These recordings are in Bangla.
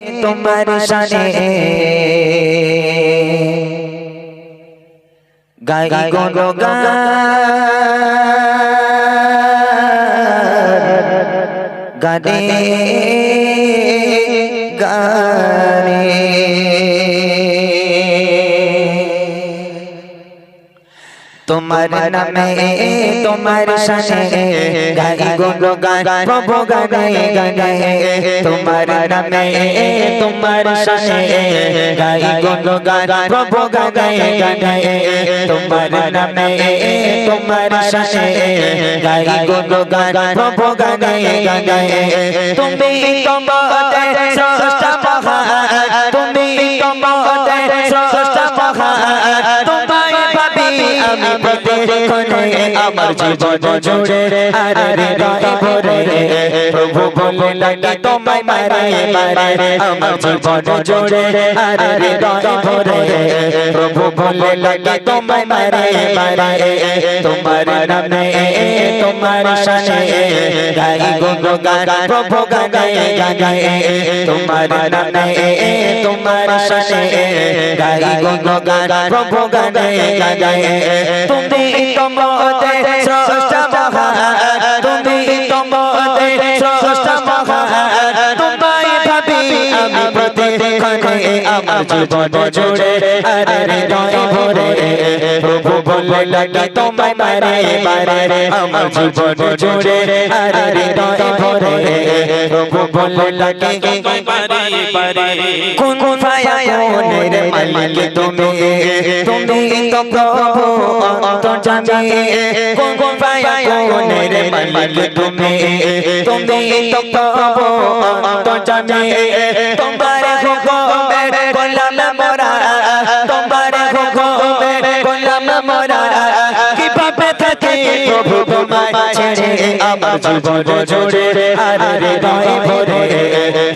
তোমার শানে গাই গুণগান গানে গানে তোমার নামে তোমার শানে গাই গুণগান প্রভু গানে গানে তোমার নামে তোমার শানে গাই গুণগান প্রভু গানে গানে তোমার নামে তোমার শানে গাই গুণগান প্রভু গানে গানে তুমি তোমাতে স্রষ্টা মহান তুমি তোমাতে স্রষ্টা মহান তোমায় পাবি আমি প্রতিক্ষণে আমার জীবন জুড়ে আর হৃদয় ভরে প্রভু বলে লাগে তোমায় মারে মারে আমার জীবন জুড়ে আর হৃদয় ভরে প্রভু বলে লাগে তোমায় মারে মারে তোমার নামে তোমার শানে গাই গুণগান প্রভু গানে গানে তোমার নামে তোমার শানে গাই গুণগান প্রভু গানে গানে তুমি তোমাতে স্রষ্টা মহান তুমি তোমাতে স্রষ্টা মহান তোমায় ভাবি আমি প্রতিক্ষণে আমার জীবন জুড়ে আর হৃদয় ভরে প্রভু বলে লাগে তোমায় মারে মারে আমার জীবন জুড়ে আর হৃদয় ভরে প্রভু বলে লাগে তোমায় মারে মারে কোন ফায়াকুনের মালিক তুমি তুমি তো প্রভু অন্তর্যামী কোন ফায়াকুনের মালিক তুমি তুমি তো প্রভু অন্তর্যামী তোমার হুকুমে গোলাম মোরা তোমার হুকুমে গোলাম মোরা কিভাবে থাকি প্রভু তোমায় ছেড়ে আমার জীবন জুড়ে আর হৃদয় ভরে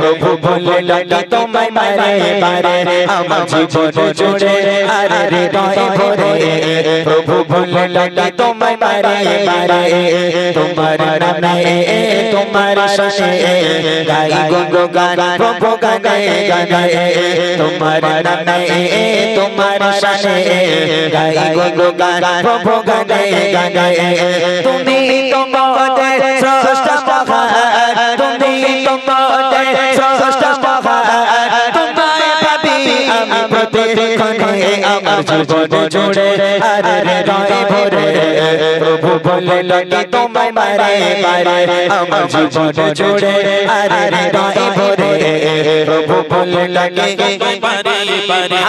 প্রভু বলে লাগে তোমায় মারে মারে আমার জীবন জুড়ে আর হৃদয় ভরে প্রভু বলে লাগে তোমায় মারে মারে তোমার নামে তোমার শানে গাই গুণগান প্রভু গানে গানে তোমার নামে তোমার শানে গাই গুণগান প্রভু গানে গানে তুমি তোমাতে স্রষ্টা মহান তুমি তোমাতে স্রষ্টা মহান তোমায় ভাবি আমি প্রতিক্ষণে আমার জীবন জুড়ে আর হৃদয় ভরে প্রভু বলে লাগে তোমায় মারে মারে আমার জীবন জুড়ে আর হৃদয় ভরে প্রভু বলে লাগে তোমায় মারে মারে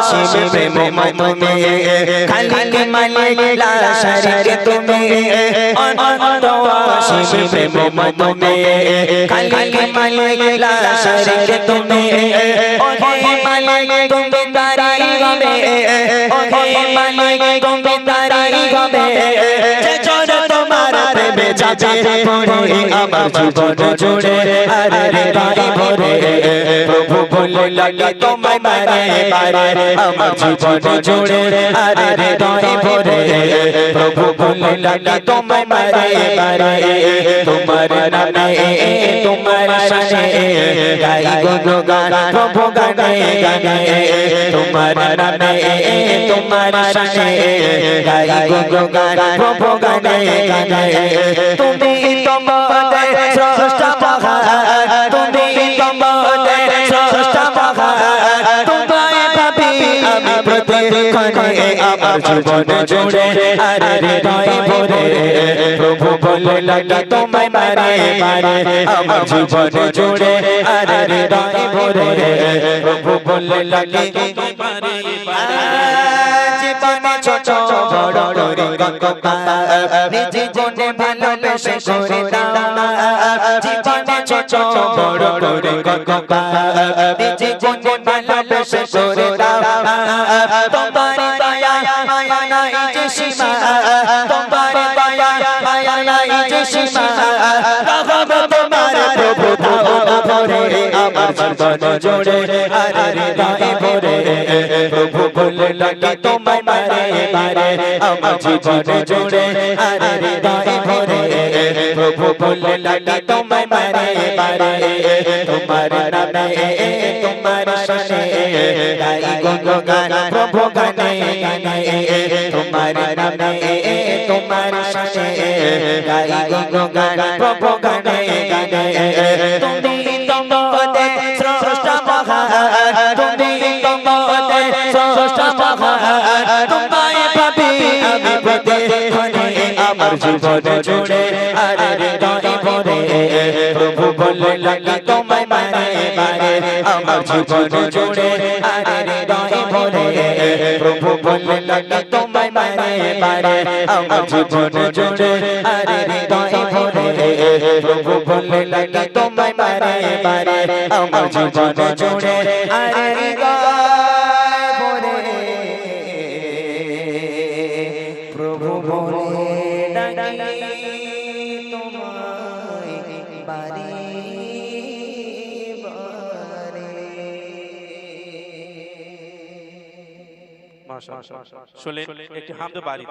শিব প্রেমময় তুমি খালিক মালিক লা শারিক তুমি অনন্ত শিব প্রেমময় তুমি খালিক মালিক লা শারিক তুমি ওহে মালিক তুমি তারি হবে ওহে মালিক তুমি তারি হবে যে জন তোমার প্রেমে যাবে পড়ে আমার জীবন জুড়ে আর হৃদয় ভরে প্রভু বলে লাগে তোমায় মারে মারে আমার জীবন জুড়ে আর হৃদয় ভরে প্রভু বলে লাগে তোমায় মারে মারে তোমার নামে তোমার শানে গাই গুণগান প্রভু গানে গানে তোমার নামে তোমার শানে গাই গুণগান প্রভু গানে গানে তুমি তোমাতে স্রষ্টা মহান তুমি তোমাতে স্রষ্টা মহান তোমায় ভাবি আমি প্রতিক্ষণে আমার জীবন জুড়ে আর হৃদয় ভরে প্রভু বলে লাগে তোমায় মারে মারে আমার জীবন জুড়ে আর হৃদয় ভরে প্রভু বলে লাগে তোমায় মারে মারে জীবনে ছোট বড় করে কথা নিজে জীবনে ভালোবেসে করে দাও জীবনে ছোট বড় করে কথা নিজে জীবনে ভালোবেসে করে দাও তোমার দয়া মায়া নাই যে সীমা তোমার দয়া মায়া নাই যে সীমা রহমত তোমার প্রভু দাও ভরে আমার জীবন জুড়ে আর হৃদয় ভরে প্রভু বলে লাগে তোমায় মারে মারে আমার জীবন জুড়ে আর হৃদয় ভরে প্রভু বলে লাগি তোমায় বারে বারে তোমার নামে তোমার শানে গাই গুণগান প্রভু গানে গানে তোমার নামে তোমার শানে গাই গুণগান প্রভু গানে গানে তুমি তোমাদের স্রষ্টা মহান তুমি তোমাদের স্রষ্টা মহান তোমায় পাবি আমি প্রতিক্ষণে আমার জীবন জুড়ে আরে হৃদয় ভরে প্রভু বলে লাগি তোমায় বারে বারে আমার জীবন জুড়ে আরে হৃদয় ভরে প্রভু বলে লাগি তোমায় বারে বারে আমার জীবন জুড়ে আরে হৃদয় ভরে প্রভু বলে লাগি তোমায় বারে বারে আমার জীবন জুড়ে আরে হৃদয় ভরে প্রভু বলে লাগি তোমায় বারে বারে। মাশাআল্লাহ। শুনলেন একটি হামদ বাড়ি